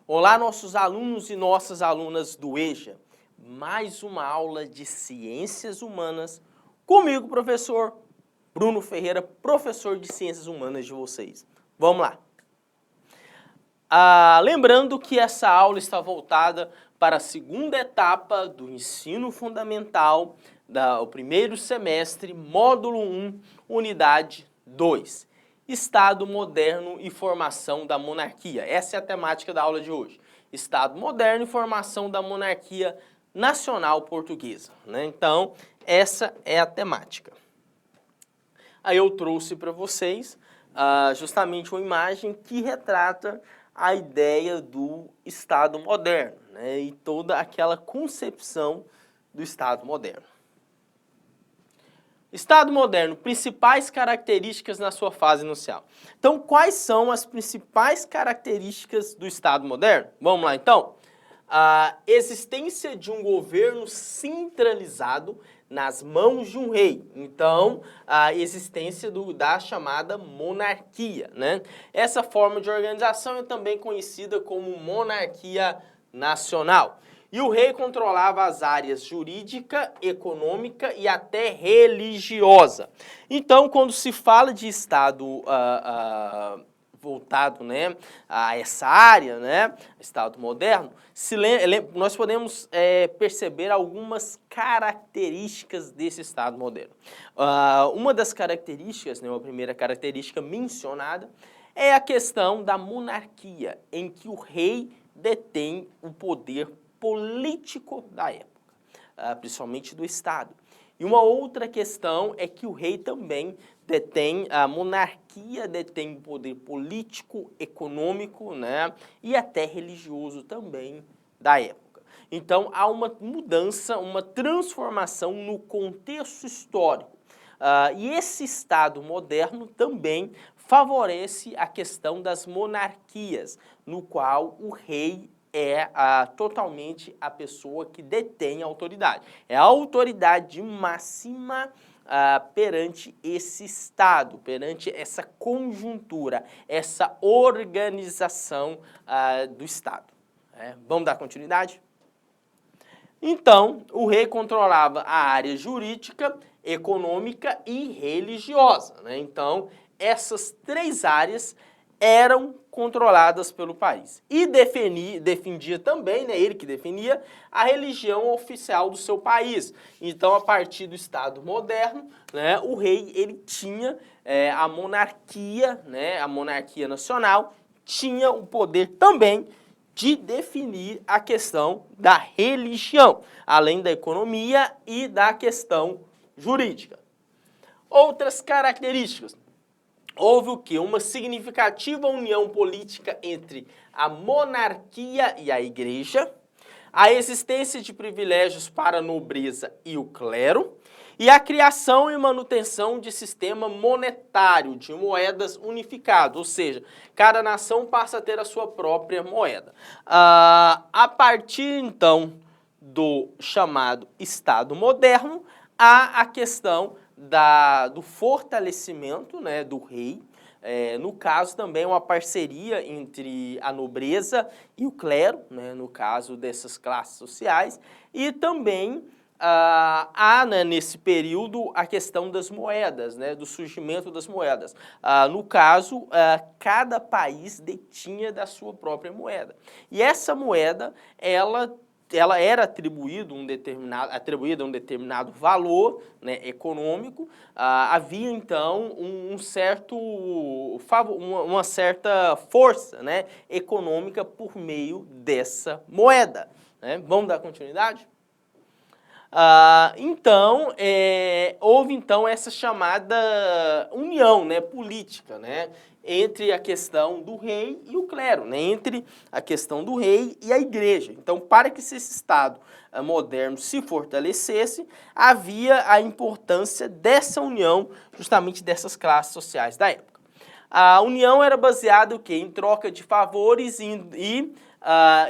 Olá, nossos alunos e nossas alunas do EJA. Mais uma aula de Ciências Humanas comigo, professor Bruno Ferreira, professor de Ciências Humanas de vocês. Vamos lá. Lembrando que essa aula está voltada para a segunda etapa do ensino fundamental, o primeiro semestre, módulo 1, unidade 2. Estado moderno e formação da monarquia. Essa é a temática da aula de hoje. Estado moderno e formação da monarquia nacional portuguesa, né? Então, essa é a temática. Aí eu trouxe para vocês justamente uma imagem que retrata a ideia do Estado moderno, né? E toda aquela concepção do Estado moderno. Estado moderno, principais características na sua fase inicial. Então, quais são as principais características do Estado moderno? Vamos lá, então. A existência de um governo centralizado nas mãos de um rei. Então, a existência da chamada monarquia, né? Essa forma de organização é também conhecida como monarquia nacional. E o rei controlava as áreas jurídica, econômica e até religiosa. Então, quando se fala de Estado voltado, né, a essa área, né, Estado moderno, nós podemos perceber algumas características desse Estado moderno. Uma das características, né, a primeira característica mencionada, é a questão da monarquia, em que o rei detém o poder político da época, principalmente do Estado. E uma outra questão é que o rei também detém, a monarquia detém poder político, econômico, né, e até religioso também da época. Então, há uma mudança, uma transformação no contexto histórico. E esse Estado moderno também favorece a questão das monarquias, no qual o rei é totalmente a pessoa que detém a autoridade. É a autoridade máxima perante esse Estado, perante essa conjuntura, essa organização do Estado. Vamos dar continuidade? Então, o rei controlava a área jurídica, econômica e religiosa, né? Então, essas três áreas eram controladas pelo país. E defendia também, né, ele que definia, a religião oficial do seu país. Então, a partir do Estado moderno, né, o rei ele tinha a monarquia, né, a monarquia nacional, tinha o poder também de definir a questão da religião, além da economia e da questão jurídica. Outras características. Houve o quê? Uma significativa união política entre a monarquia e a igreja, a existência de privilégios para a nobreza e o clero, e a criação e manutenção de sistema monetário, de moedas unificadas, ou seja, cada nação passa a ter a sua própria moeda. A partir, então, do chamado Estado moderno, há a questão do fortalecimento, né, do rei, no caso também uma parceria entre a nobreza e o clero, né, no caso dessas classes sociais, e também há, né, nesse período a questão das moedas, né, do surgimento das moedas. No caso, cada país detinha da sua própria moeda. E essa moeda, ela era atribuída um determinado valor, né, econômico. Havia então uma certa força, né, econômica por meio dessa moeda, né? Vamos dar continuidade? Então, houve então essa chamada união, né, política, né, entre a questão do rei e o clero, né, entre a questão do rei e a igreja. Então, para que esse Estado moderno se fortalecesse, havia a importância dessa união, justamente dessas classes sociais da época. A união era baseada em troca de favores e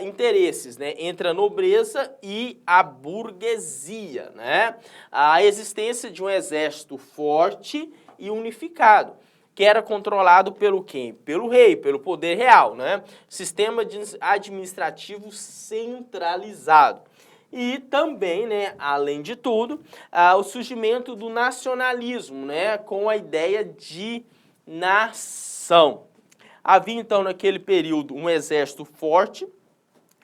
interesses, né, entre a nobreza e a burguesia, né? A existência de um exército forte e unificado. que era controlado pelo quem? Pelo rei, pelo poder real, né? Sistema administrativo centralizado. E também, né, além de tudo, o surgimento do nacionalismo, né, com a ideia de nação. Havia, então, naquele período, um exército forte.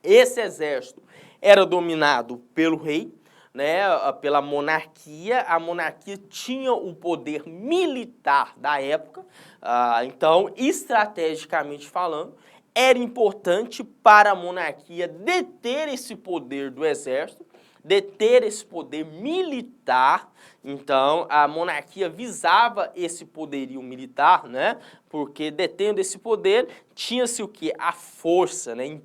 Esse exército era dominado pelo rei, né, pela monarquia. A monarquia tinha o poder militar da época, então, estrategicamente falando, era importante para a monarquia deter esse poder do exército, deter esse poder militar. Então, a monarquia visava esse poderio militar, né? Porque detendo esse poder, tinha-se o quê? A força, né?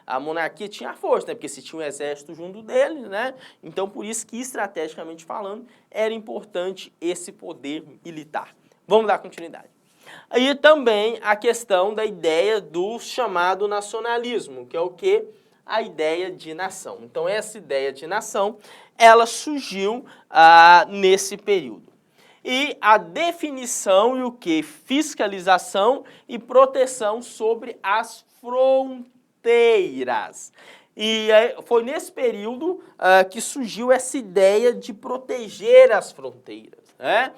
A monarquia tinha a força, né? Porque se tinha um exército junto dele, né? Então, por isso que, estrategicamente falando, era importante esse poder militar. Vamos dar continuidade. E também a questão da ideia do chamado nacionalismo, que é o quê? A ideia de nação. Então, essa ideia de nação, ela surgiu nesse período. E a definição e o quê? Fiscalização e proteção sobre as fronteiras. E foi nesse período que surgiu essa ideia de proteger as fronteiras, né?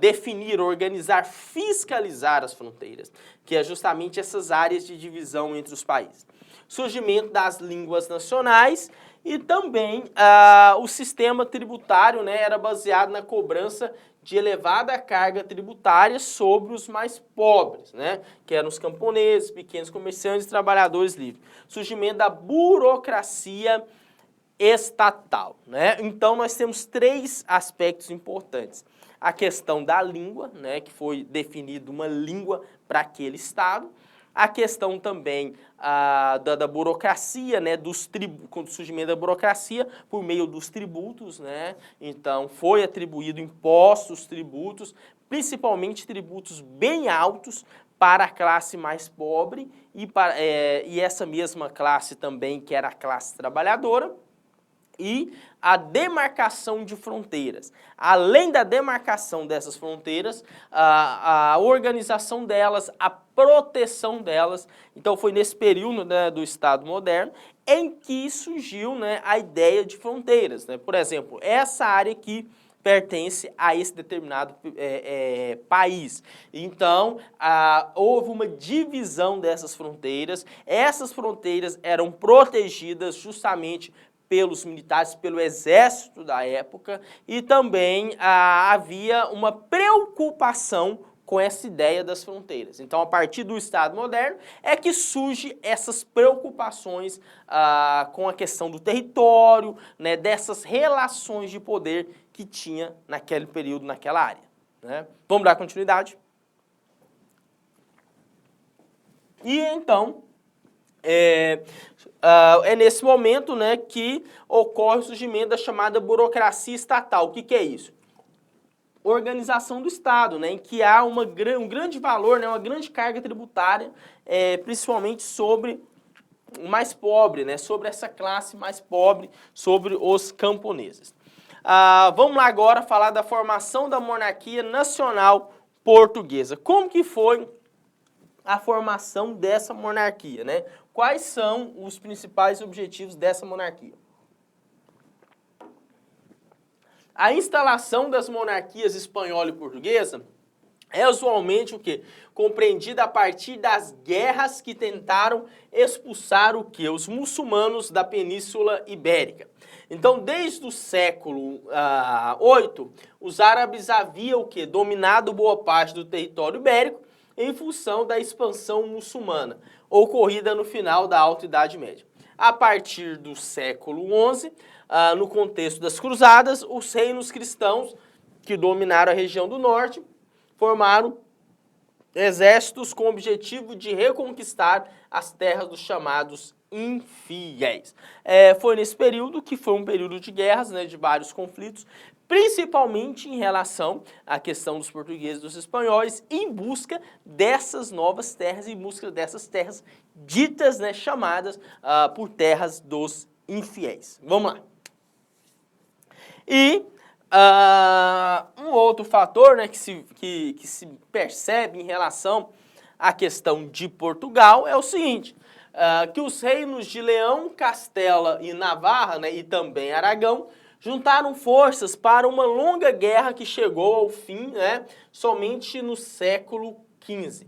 Definir, organizar, fiscalizar as fronteiras, que é justamente essas áreas de divisão entre os países. Surgimento das línguas nacionais e também o sistema tributário, né, era baseado na cobrança de elevada carga tributária sobre os mais pobres, né, que eram os camponeses, pequenos comerciantes e trabalhadores livres. Surgimento da burocracia estatal, né? Então, nós temos três aspectos importantes. A questão da língua, né, que foi definida uma língua para aquele estado. A questão também da burocracia, né, com o surgimento da burocracia por meio dos tributos, né? Então, foi atribuído impostos, tributos, principalmente tributos bem altos para a classe mais pobre e essa mesma classe também, que era a classe trabalhadora. E a demarcação de fronteiras. Além da demarcação dessas fronteiras, a organização delas, a proteção delas. Então, foi nesse período, né, do Estado moderno em que surgiu, né, a ideia de fronteiras, né? Por exemplo, essa área aqui pertence a esse determinado país. Então, houve uma divisão dessas fronteiras. Essas fronteiras eram protegidas justamente pelos militares, pelo exército da época, e também havia uma preocupação com essa ideia das fronteiras. Então, a partir do Estado moderno, é que surgem essas preocupações com a questão do território, né, dessas relações de poder que tinha naquele período, naquela área, né? Vamos dar continuidade? E então, é nesse momento, né, que ocorre o surgimento da chamada burocracia estatal. O que é isso? Organização do Estado, né, em que há um grande valor, né, uma grande carga tributária, principalmente sobre o mais pobre, né, sobre essa classe mais pobre, sobre os camponeses. Vamos lá agora falar da formação da monarquia nacional portuguesa. Como que foi a formação dessa monarquia, né? Quais são os principais objetivos dessa monarquia? A instalação das monarquias espanhola e portuguesa é usualmente o quê? Compreendida a partir das guerras que tentaram expulsar o quê? Os muçulmanos da Península Ibérica. Então, desde o século VIII, os árabes haviam o quê? Dominado boa parte do território ibérico em função da expansão muçulmana, ocorrida no final da Alta Idade Média. A partir do século XI, no contexto das cruzadas, os reinos cristãos que dominaram a região do norte formaram exércitos com o objetivo de reconquistar as terras dos chamados infiéis. Foi nesse período que foi um período de guerras, né, de vários conflitos, principalmente em relação à questão dos portugueses e dos espanhóis, em busca dessas novas terras, em busca dessas terras ditas, né, chamadas por terras dos infiéis. Vamos lá. E Um outro fator, né, que se percebe em relação à questão de Portugal é o seguinte, que os reinos de Leão, Castela e Navarra, né, e também Aragão, juntaram forças para uma longa guerra que chegou ao fim, né, somente no século XV.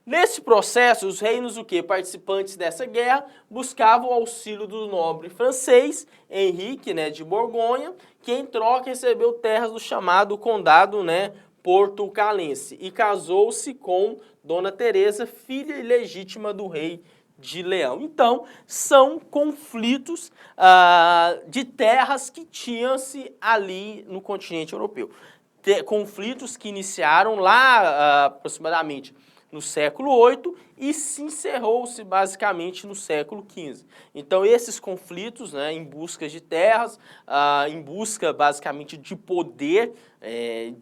Nesse processo, os reinos participantes dessa guerra buscavam o auxílio do nobre francês Henrique, né, de Borgonha, que em troca recebeu terras do chamado condado, né, portucalense, e casou-se com Dona Teresa, filha ilegítima do rei de Leão. Então, são conflitos de terras que tinham-se ali no continente europeu. Conflitos que iniciaram lá aproximadamente no século VIII e se encerrou-se basicamente no século XV. Então esses conflitos, né, em busca de terras, em busca basicamente de poder,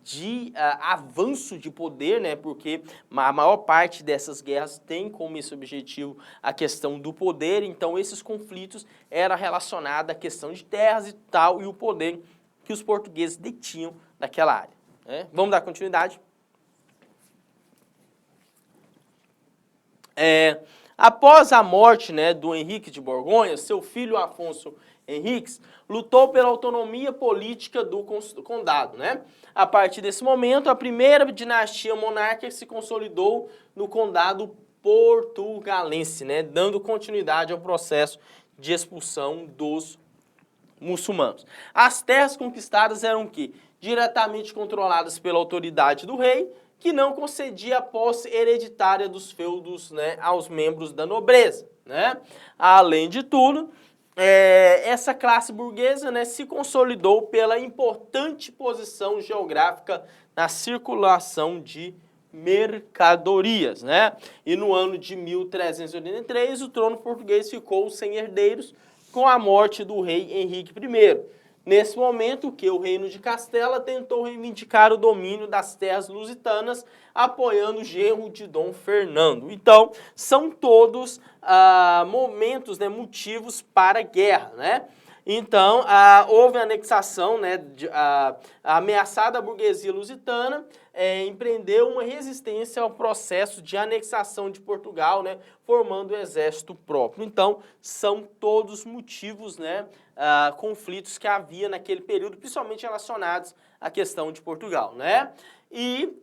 de avanço de poder, né, porque a maior parte dessas guerras tem como esse objetivo a questão do poder, então esses conflitos eram relacionados à questão de terras e tal, e o poder que os portugueses detinham naquela área. Né? Vamos dar continuidade. Após a morte, né, do Henrique de Borgonha, seu filho Afonso Henriques lutou pela autonomia política do condado. Né? A partir desse momento, a primeira dinastia monárquica se consolidou no condado portugalense, né, dando continuidade ao processo de expulsão dos muçulmanos. As terras conquistadas eram diretamente controladas pela autoridade do rei, que não concedia a posse hereditária dos feudos, né, aos membros da nobreza. Né? Além de tudo, essa classe burguesa, né, se consolidou pela importante posição geográfica na circulação de mercadorias. Né? E no ano de 1383, o trono português ficou sem herdeiros com a morte do rei Henrique I. Nesse momento, o reino de Castela tentou reivindicar o domínio das terras lusitanas, apoiando o genro de Dom Fernando. Então, são todos momentos, né, motivos para a guerra, né? Então, houve a anexação, né, a ameaçada burguesia lusitana empreendeu uma resistência ao processo de anexação de Portugal, né, formando um exército próprio. Então, são todos motivos, né, conflitos que havia naquele período, principalmente relacionados à questão de Portugal, né? E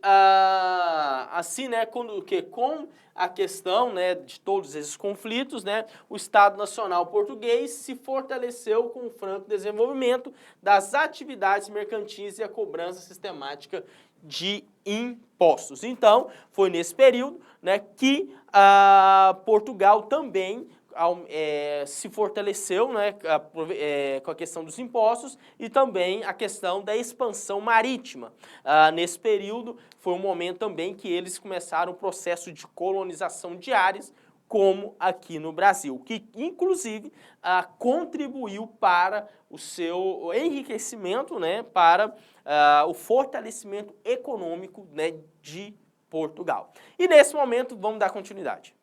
assim, né, com a questão, né, de todos esses conflitos, né, o Estado Nacional Português se fortaleceu com o franco desenvolvimento das atividades mercantis e a cobrança sistemática de impostos. Então, foi nesse período, né, que Portugal também se fortaleceu, né, com a questão dos impostos e também a questão da expansão marítima. Nesse período, foi um momento também que eles começaram o processo de colonização de áreas, como aqui no Brasil, que inclusive contribuiu para o seu enriquecimento, né, para o fortalecimento econômico, né, de Portugal. E nesse momento, vamos dar continuidade.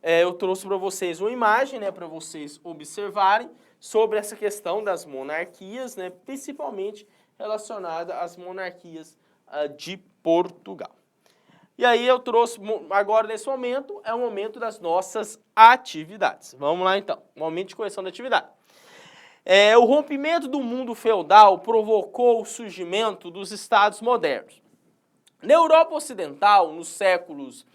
Eu trouxe para vocês uma imagem, né, para vocês observarem sobre essa questão das monarquias, né, principalmente relacionada às monarquias de Portugal. E aí eu trouxe, agora nesse momento, é o momento das nossas atividades. Vamos lá então, momento de correção da atividade. O rompimento do mundo feudal provocou o surgimento dos estados modernos. Na Europa Ocidental, nos séculos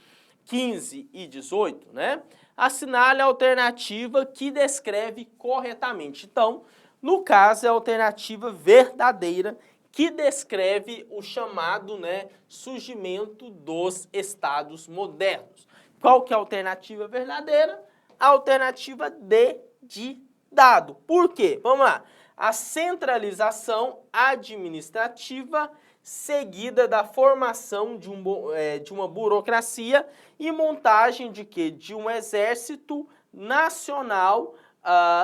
XV e XVIII, né, assinale a alternativa que descreve corretamente. Então, no caso, é a alternativa verdadeira que descreve o chamado, né, surgimento dos estados modernos. Qual que é a alternativa verdadeira? A alternativa D de dado. Por quê? Vamos lá. A centralização administrativa seguida da formação de uma burocracia e montagem de um exército nacional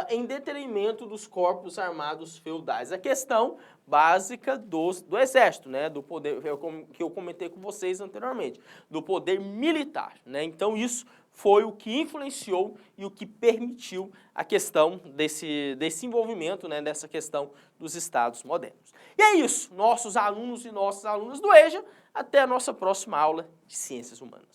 em detrimento dos corpos armados feudais. A questão básica do exército, né, do poder que eu comentei com vocês anteriormente, do poder militar, né? Então isso foi o que influenciou e o que permitiu a questão desse envolvimento, né, dessa questão dos estados modernos. E é isso, nossos alunos e nossas alunas do EJA, até a nossa próxima aula de Ciências Humanas.